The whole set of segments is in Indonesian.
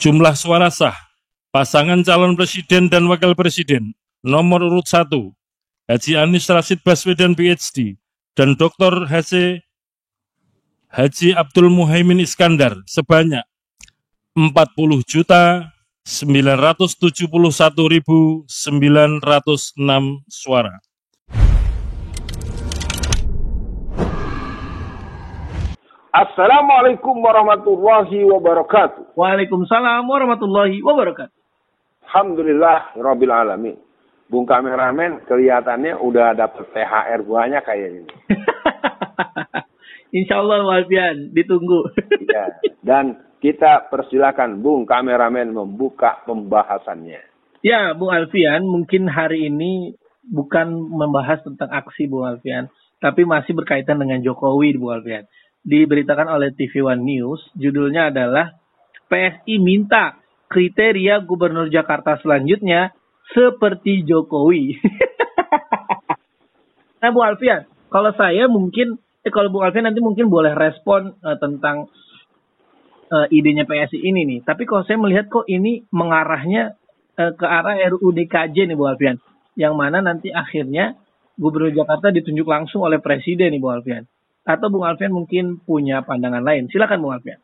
Jumlah suara sah. Pasangan calon presiden dan wakil presiden. Nomor urut 1. Haji Anies Rashid Baswedan PhD. Dan Dr. Haji Abdul Muhaimin Iskandar sebanyak 40.971.906 suara. Assalamualaikum warahmatullahi wabarakatuh. Waalaikumsalam warahmatullahi wabarakatuh. Alhamdulillah Rabbil Alamin. Bung kameramen kelihatannya udah dapet THR banyak kayaknya. Insya Allah Alfian, ditunggu. Ya, dan kita persilakan Bung kameramen membuka pembahasannya. Ya, Bung Alfian, mungkin hari ini bukan membahas tentang aksi Bung Alfian, tapi masih berkaitan dengan Jokowi Bung Alfian. Diberitakan oleh TV One News, judulnya adalah PSI minta kriteria Gubernur Jakarta selanjutnya seperti Jokowi. Nah, Bu Alfian, kalau saya mungkin, kalau Bu Alfian nanti mungkin boleh respon tentang idenya PSI ini nih. Tapi kalau saya melihat kok ini mengarahnya ke arah RUU DKJ nih Bu Alfian. Yang mana nanti akhirnya Gubernur Jakarta ditunjuk langsung oleh Presiden nih Bu Alfian. Atau Bung Alfian mungkin punya pandangan lain. Silakan Bung Alfian.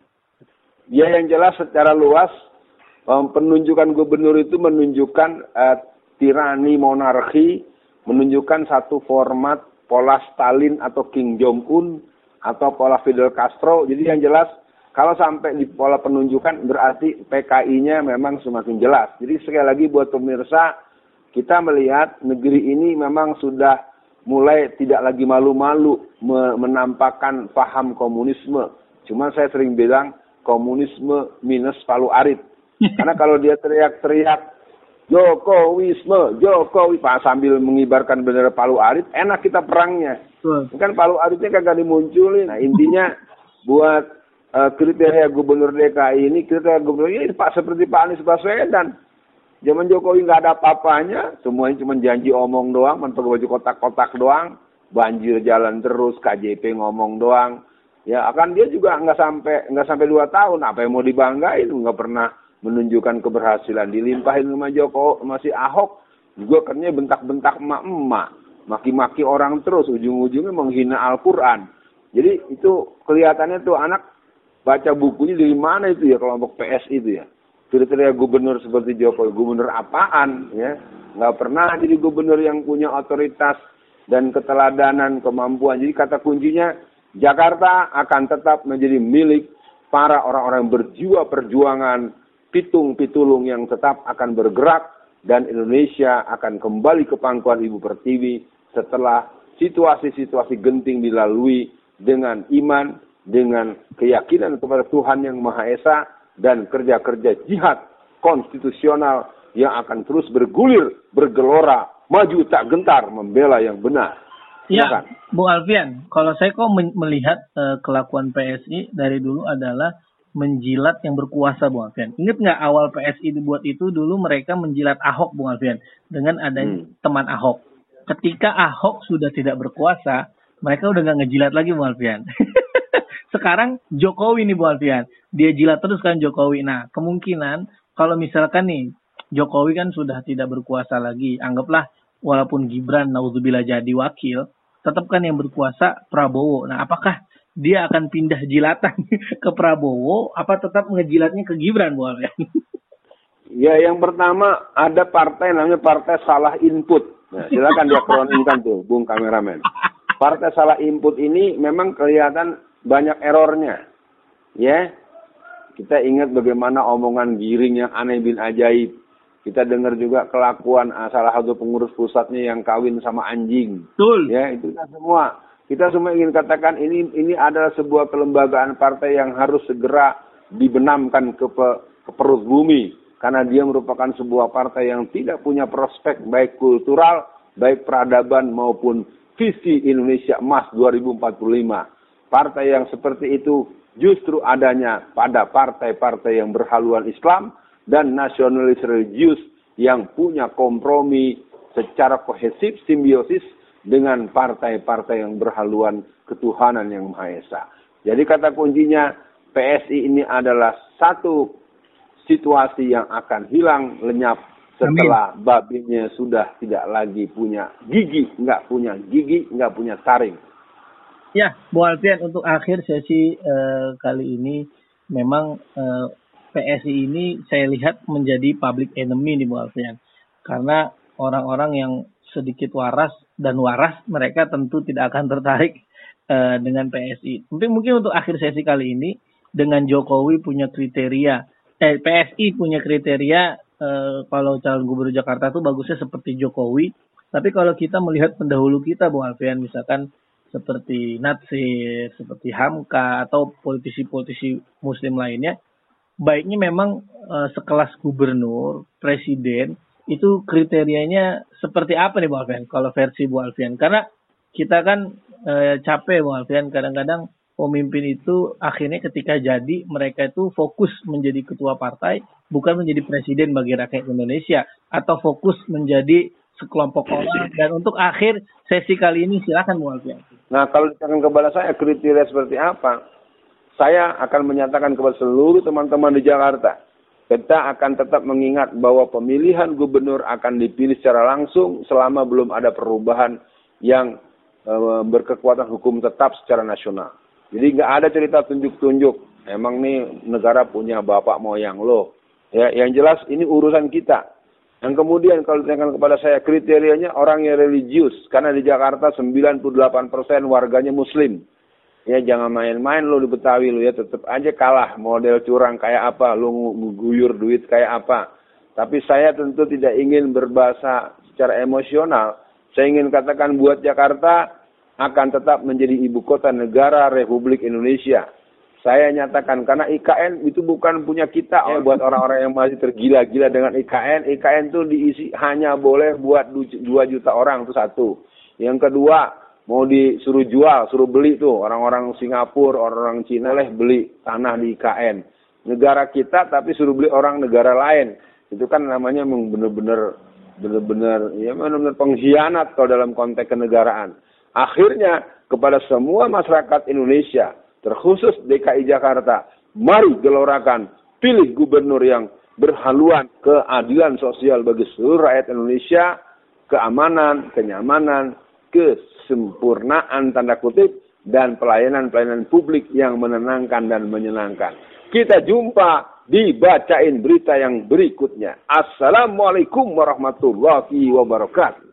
Ya, yang jelas secara luas penunjukan gubernur itu menunjukkan tirani monarki, menunjukkan satu format pola Stalin atau Kim Jong-un atau pola Fidel Castro. Jadi yang jelas kalau sampai di pola penunjukan berarti PKI-nya memang semakin jelas. Jadi sekali lagi buat pemirsa, kita melihat negeri ini memang sudah mulai tidak lagi malu-malu menampakkan paham komunisme. Cuma saya sering bilang komunisme minus palu arit. Karena kalau dia teriak-teriak Jokowisme, Jokowi, Pak, sambil mengibarkan bendera palu arit, enak kita perangnya. Kan palu aritnya kagak dimunculin. Nah, intinya buat kriteria Gubernur DKI ini, kriteria Gubernur ini Pak seperti Pak Anies Baswedan. Zaman Jokowi nggak ada apa-apanya, semuanya cuma janji omong doang, pakai baju kotak-kotak doang, banjir jalan terus, KJP ngomong doang. Ya, akan dia juga nggak sampai 2 tahun, apa yang mau dibanggain, nggak pernah menunjukkan keberhasilan, dilimpahin sama Jokowi, masih Ahok, juga katanya bentak-bentak emak-emak, maki-maki orang terus, ujung-ujungnya menghina Al-Quran. Jadi itu kelihatannya tuh anak baca bukunya dari mana itu ya, kelompok PS itu ya. Kriteria gubernur seperti Jokowi, gubernur apaan ya? Nggak pernah jadi gubernur yang punya otoritas dan keteladanan, kemampuan. Jadi kata kuncinya, Jakarta akan tetap menjadi milik para orang-orang berjiwa perjuangan, pitung-pitulung yang tetap akan bergerak, dan Indonesia akan kembali ke pangkuan Ibu Pertiwi setelah situasi-situasi genting dilalui dengan iman, dengan keyakinan kepada Tuhan Yang Maha Esa, dan kerja-kerja jihad konstitusional yang akan terus bergulir, bergelora, maju tak gentar, membela yang benar. Ya, Bung Alfian, kalau saya kok melihat kelakuan PSI dari dulu adalah menjilat yang berkuasa, Bung Alfian. Ingat nggak awal PSI dibuat itu dulu mereka menjilat Ahok, Bung Alfian, dengan adanya teman Ahok. Ketika Ahok sudah tidak berkuasa, mereka udah nggak ngejilat lagi, Bung Alfian. Sekarang Jokowi nih Bu Alfian, dia jilat terus kan Jokowi. Nah, kemungkinan kalau misalkan nih Jokowi kan sudah tidak berkuasa lagi, anggaplah walaupun Gibran naudzubillah jadi wakil, tetap kan yang berkuasa Prabowo. Nah, apakah dia akan pindah jilatan ke Prabowo, apa tetap ngejilatnya ke Gibran Bu Alfian? Ya, yang pertama ada partai namanya Partai Salah Input. Nah, silakan dia kronikkan tuh, Bung kameramen. Partai Salah Input ini memang kelihatan banyak errornya, ya. Kita ingat bagaimana omongan Giring yang aneh bin ajaib. Kita dengar juga kelakuan salah satu pengurus pusatnya yang kawin sama anjing. Betul. Ya, itu semua. Kita semua ingin katakan ini adalah sebuah kelembagaan partai yang harus segera dibenamkan ke perut bumi, karena dia merupakan sebuah partai yang tidak punya prospek baik kultural, baik peradaban maupun visi Indonesia Emas 2045. Partai yang seperti itu justru adanya pada partai-partai yang berhaluan Islam dan nasionalis religius yang punya kompromi secara kohesif, simbiosis dengan partai-partai yang berhaluan ketuhanan yang Maha Esa. Jadi kata kuncinya PSI ini adalah satu situasi yang akan hilang lenyap setelah babinya sudah tidak lagi punya gigi, nggak punya taring. Ya, Bu Alfian, untuk akhir sesi kali ini memang PSI ini saya lihat menjadi public enemy nih Bu Alfian. Karena orang-orang yang sedikit waras mereka tentu tidak akan tertarik dengan PSI. Mungkin untuk akhir sesi kali ini dengan Jokowi punya kriteria, PSI punya kriteria kalau calon gubernur Jakarta itu bagusnya seperti Jokowi. Tapi kalau kita melihat pendahulu kita Bu Alfian, misalkan seperti Natsir, seperti Hamka, atau politisi-politisi muslim lainnya, baiknya memang sekelas gubernur, presiden, itu kriterianya seperti apa nih Bu Alfian, kalau versi Bu Alfian? Karena kita kan capek Bu Alfian, kadang-kadang pemimpin itu akhirnya ketika jadi, mereka itu fokus menjadi ketua partai, bukan menjadi presiden bagi rakyat Indonesia, atau fokus menjadi sekelompok orang. Dan untuk akhir sesi kali ini silakan Bu Alfian. Nah, kalau ditanyakan kepada saya kriteria seperti apa, saya akan menyatakan kepada seluruh teman-teman di Jakarta, kita akan tetap mengingat bahwa pemilihan gubernur akan dipilih secara langsung selama belum ada perubahan yang berkekuatan hukum tetap secara nasional. Jadi nggak ada cerita tunjuk-tunjuk, emang nih negara punya bapak moyang lo. Ya, yang jelas ini urusan kita. Yang kemudian kalau ditanyakan kepada saya kriterianya orang yang religius, karena di Jakarta 98% warganya muslim. Ya jangan main-main lo di Betawi lo ya, tetap aja kalah model curang kayak apa, lo guyur duit kayak apa. Tapi saya tentu tidak ingin berbahasa secara emosional. Saya ingin katakan buat Jakarta akan tetap menjadi ibu kota negara Republik Indonesia. Saya nyatakan karena IKN itu bukan punya kita. Buat orang-orang yang masih tergila-gila dengan IKN, IKN itu diisi hanya boleh buat 2 juta orang, itu satu. Yang kedua, mau disuruh jual, suruh beli tuh orang-orang Singapura, orang-orang Cina boleh beli tanah di IKN. Negara kita tapi suruh beli orang negara lain. Itu kan namanya benar-benar pengkhianat kalau dalam konteks kenegaraan. Akhirnya kepada semua masyarakat Indonesia, terkhusus DKI Jakarta, mari gelorakan, pilih gubernur yang berhaluan keadilan sosial bagi seluruh rakyat Indonesia, keamanan, kenyamanan, kesempurnaan tanda kutip, dan pelayanan-pelayanan publik yang menenangkan dan menyenangkan. Kita jumpa di Bacain Berita yang berikutnya. Assalamualaikum warahmatullahi wabarakatuh.